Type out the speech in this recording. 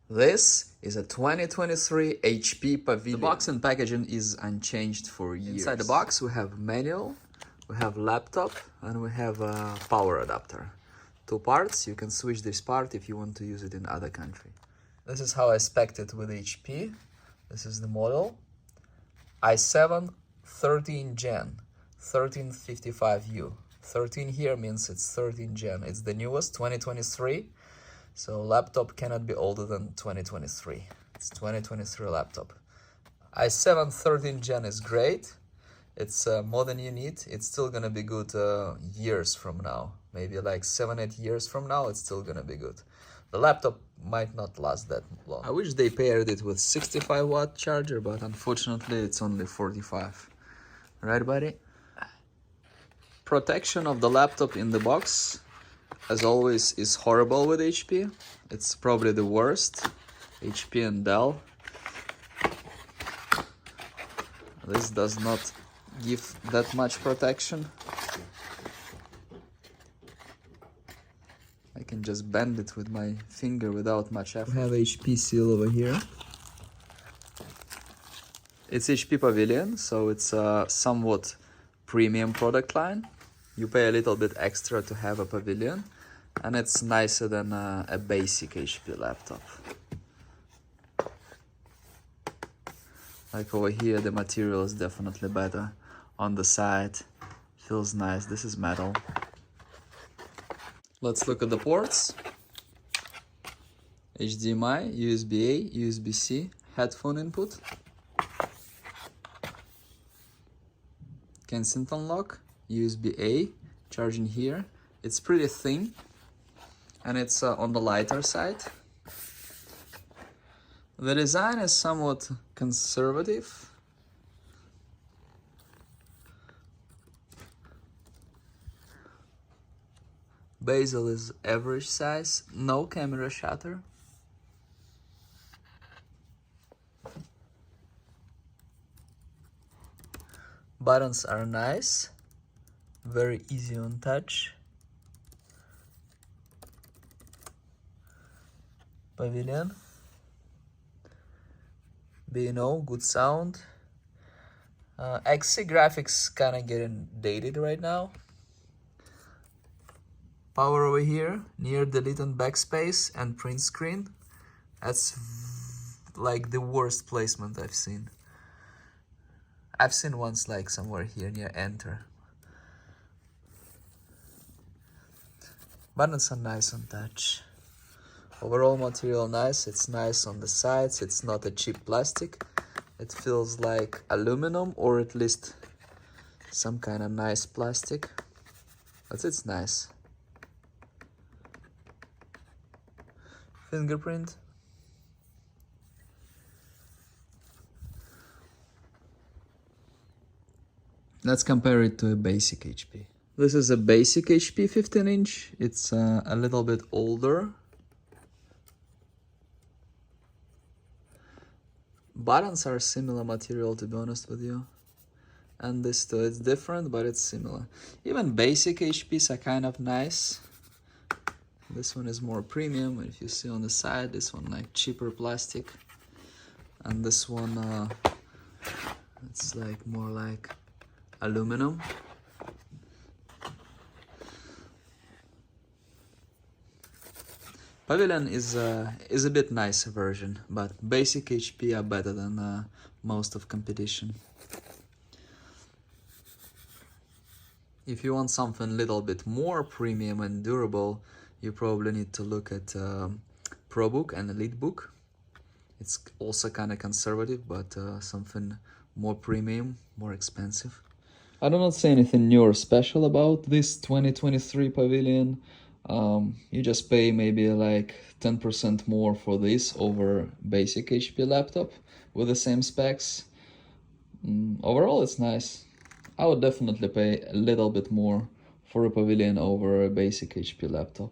This is a 2023 HP Pavilion. The box and packaging is unchanged for years. Inside the box we have manual, we have laptop, and we have a power adapter. Two parts. You can switch this part if you want to use it in other country. This is how I spec'd it with HP. This is the model. i7 13 Gen 1355U. 13 here means it's 13 Gen. It's the newest, 2023. So laptop cannot be older than 2023. It's 2023 laptop. i7 13 Gen is great. It's more than you need. It's still gonna be good years from now. Maybe like 7-8 years from now, it's still gonna be good. The laptop might not last that long. I wish they paired it with 65-watt charger, but unfortunately it's only 45. Right, buddy? Protection of the laptop in the box, as always, is horrible with HP. It's probably the worst. HP and Dell. This does not give that much protection. I can just bend it with my finger without much effort. We have HP seal over here. It's HP Pavilion, so it's a somewhat premium product line. You pay a little bit extra to have a Pavilion, and it's nicer than a basic HP laptop. Like over here, the material is definitely better. On the side, feels nice. This is metal. Let's look at the ports. HDMI, USB-A, USB-C, headphone input. Kensington lock, USB-A, charging here. It's pretty thin, and it's on the lighter side. The design is somewhat conservative. Bezel is average size, no camera shutter. Buttons are nice, very easy on touch. Pavilion. B&O, good sound. XC graphics kinda getting dated right now. Power over here, near delete and backspace and print screen. That's like the worst placement I've seen. I've seen ones like somewhere here near enter. Buttons are nice on touch. Overall material nice. It's nice on the sides. It's not a cheap plastic. It feels like aluminum, or at least some kind of nice plastic. But it's nice. Fingerprint. Let's compare it to a basic HP. This is a basic HP 15-inch. It's a little bit older. Buttons are similar material, to be honest with you. And this too, it's different, but it's similar. Even basic HPs are kind of nice. This one is more premium. If you see on the side, this one like cheaper plastic. And this one, it's like more like aluminum. Pavilion is a bit nicer version, but basic HP are better than most of competition. If you want something a little bit more premium and durable, you probably need to look at ProBook and EliteBook. It's also kind of conservative, but something more premium, more expensive. I do not say anything new or special about this 2023 Pavilion. You just pay maybe like 10% more for this over basic HP laptop with the same specs. Overall, it's nice. I would definitely pay a little bit more for a Pavilion over a basic HP laptop.